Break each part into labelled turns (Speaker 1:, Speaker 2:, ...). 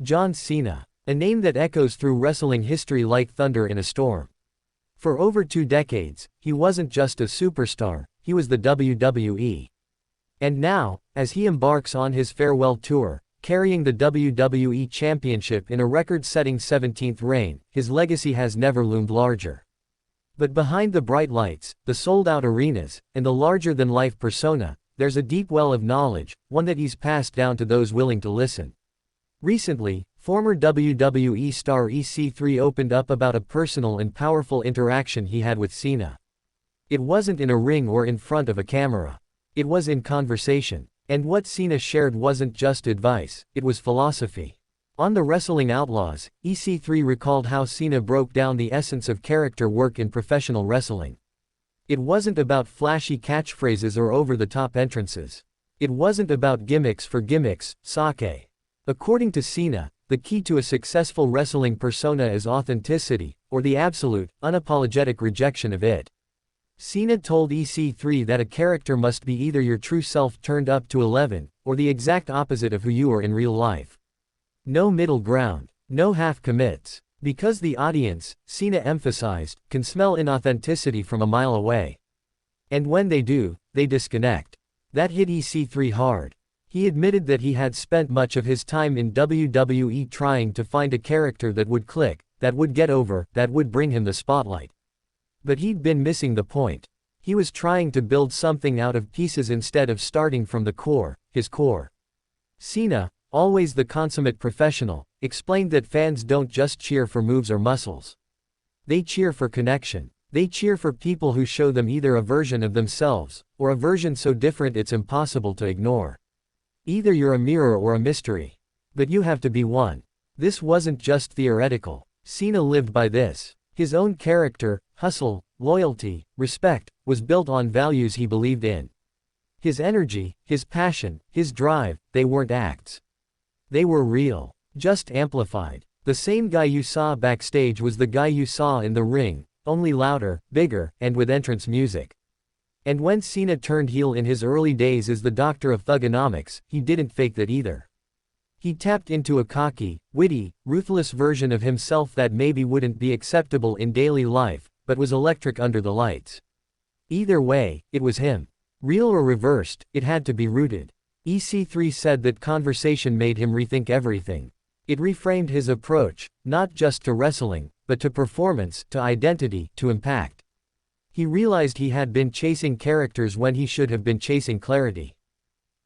Speaker 1: John Cena. A name that echoes through wrestling history like thunder in a storm. For over 2 decades, he wasn't just a superstar, he was the WWE. And now, as he embarks on his farewell tour, carrying the WWE Championship in a record-setting 17th reign, his legacy has never loomed larger. But behind the bright lights, the sold-out arenas, and the larger-than-life persona, there's a deep well of knowledge, one that he's passed down to those willing to listen. Recently, former WWE star EC3 opened up about a personal and powerful interaction he had with Cena. It wasn't in a ring or in front of a camera. It was in conversation. And what Cena shared wasn't just advice, it was philosophy. On the Wrestling Outlaws, EC3 recalled how Cena broke down the essence of character work in professional wrestling. It wasn't about flashy catchphrases or over-the-top entrances. It wasn't about gimmicks for gimmicks, sake. According to Cena, the key to a successful wrestling persona is authenticity, or the absolute, unapologetic rejection of it. Cena told EC3 that a character must be either your true self turned up to 11, or the exact opposite of who you are in real life. No middle ground, no half commits. Because the audience, Cena emphasized, can smell inauthenticity from a mile away. And when they do, they disconnect. That hit EC3 hard. He admitted that he had spent much of his time in WWE trying to find a character that would click, that would get over, that would bring him the spotlight. But he'd been missing the point. He was trying to build something out of pieces instead of starting from the core, his core. Cena, always the consummate professional, explained that fans don't just cheer for moves or muscles. They cheer for connection. They cheer for people who show them either a version of themselves, or a version so different it's impossible to ignore. Either you're a mirror or a mystery. But you have to be one. This wasn't just theoretical. Cena lived by this. His own character, hustle, loyalty, respect, was built on values he believed in. His energy, his passion, his drive, they weren't acts. They were real, just amplified. The same guy you saw backstage was the guy you saw in the ring, only louder, bigger, and with entrance music. And when Cena turned heel in his early days as the doctor of thugonomics, he didn't fake that either. He tapped into a cocky, witty, ruthless version of himself that maybe wouldn't be acceptable in daily life, but was electric under the lights. Either way, it was him. Real or reversed, it had to be rooted. EC3 said that conversation made him rethink everything. It reframed his approach, not just to wrestling, but to performance, to identity, to impact. He realized he had been chasing characters when he should have been chasing clarity.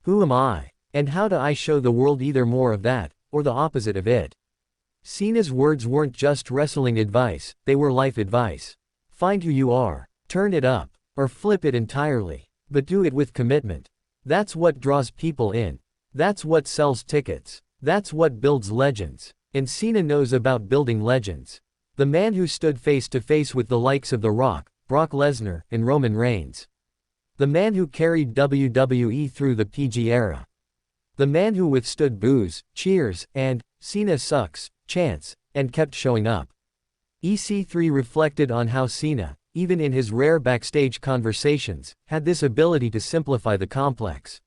Speaker 1: Who am I? And how do I show the world either more of that, or the opposite of it? Cena's words weren't just wrestling advice, they were life advice. Find who you are, turn it up, or flip it entirely, but do it with commitment. That's what draws people in. That's what sells tickets. That's what builds legends. And Cena knows about building legends. The man who stood face to face with the likes of The Rock, Brock Lesnar, and Roman Reigns. The man who carried WWE through the PG era. The man who withstood boos, cheers, and "Cena sucks" chants, and kept showing up. EC3 reflected on how Cena, even in his rare backstage conversations, had this ability to simplify the complex.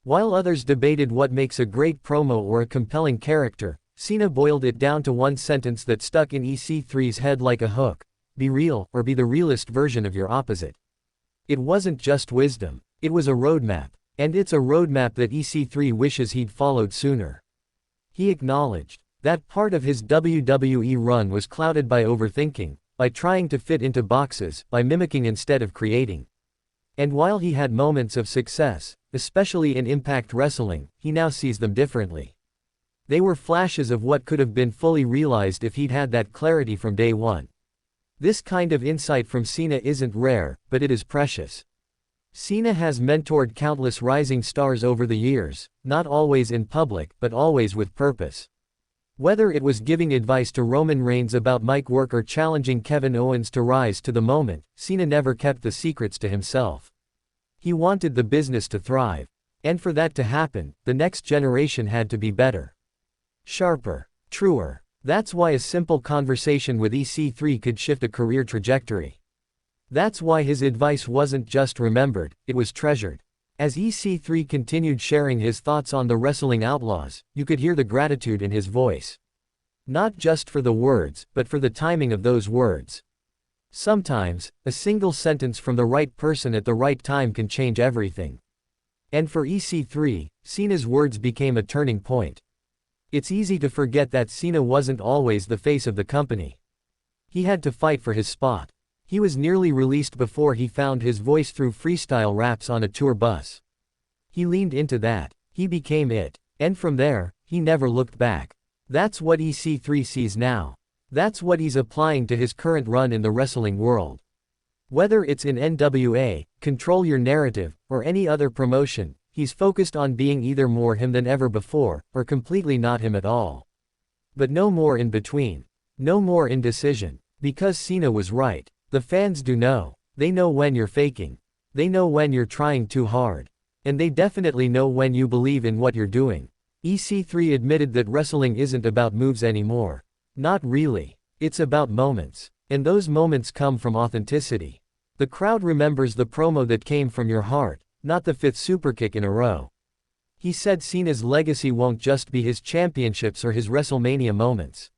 Speaker 1: While others debated what makes a great promo or a compelling character, Cena boiled it down to one sentence that stuck in EC3's head like a hook: be real, or be the realest version of your opposite. It wasn't just wisdom, it was a roadmap. And it's a roadmap that EC3 wishes he'd followed sooner. He acknowledged that part of his WWE run was clouded by overthinking, by trying to fit into boxes, by mimicking instead of creating. And while he had moments of success, especially in Impact Wrestling, he now sees them differently. They were flashes of what could have been fully realized if he'd had that clarity from day one. This kind of insight from Cena isn't rare, but it is precious. Cena has mentored countless rising stars over the years, not always in public, but always with purpose. Whether it was giving advice to Roman Reigns about mic work or challenging Kevin Owens to rise to the moment, Cena never kept the secrets to himself. He wanted the business to thrive. And for that to happen, the next generation had to be better. Sharper. Truer. That's why a simple conversation with EC3 could shift a career trajectory. That's why his advice wasn't just remembered, it was treasured. As EC3 continued sharing his thoughts on the Wrestling Outlaws, you could hear the gratitude in his voice. Not just for the words, but for the timing of those words. Sometimes, a single sentence from the right person at the right time can change everything. And for EC3, Cena's words became a turning point. It's easy to forget that Cena wasn't always the face of the company. He had to fight for his spot. He was nearly released before he found his voice through freestyle raps on a tour bus. He leaned into that. He became it. And from there, he never looked back. That's what EC3 sees now. That's what he's applying to his current run in the wrestling world. Whether it's in NWA, Control Your Narrative, or any other promotion, he's focused on being either more him than ever before, or completely not him at all. But no more in between. No more indecision. Because Cena was right. The fans do know. They know when you're faking. They know when you're trying too hard. And they definitely know when you believe in what you're doing. EC3 admitted that wrestling isn't about moves anymore. Not really. It's about moments. And those moments come from authenticity. The crowd remembers the promo that came from your heart, not the 5th superkick in a row. He said Cena's legacy won't just be his championships or his WrestleMania moments.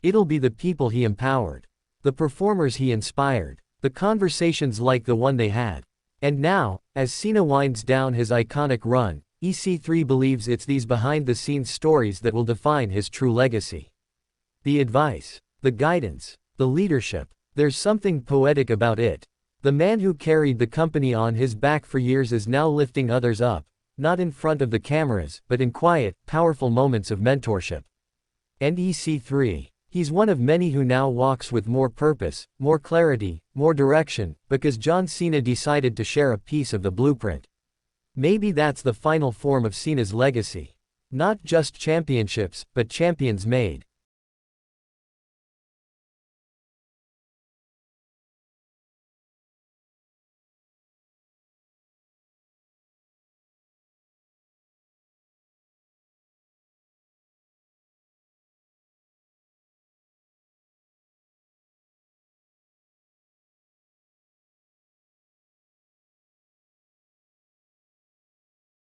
Speaker 1: It'll be the people he empowered. The performers he inspired. The conversations like the one they had. And now, as Cena winds down his iconic run, EC3 believes it's these behind-the-scenes stories that will define his true legacy. The advice. The guidance. The leadership. There's something poetic about it. The man who carried the company on his back for years is now lifting others up, not in front of the cameras, but in quiet, powerful moments of mentorship. And EC3. He's one of many who now walks with more purpose, more clarity, more direction, because John Cena decided to share a piece of the blueprint. Maybe that's the final form of Cena's legacy. Not just championships, but champions made.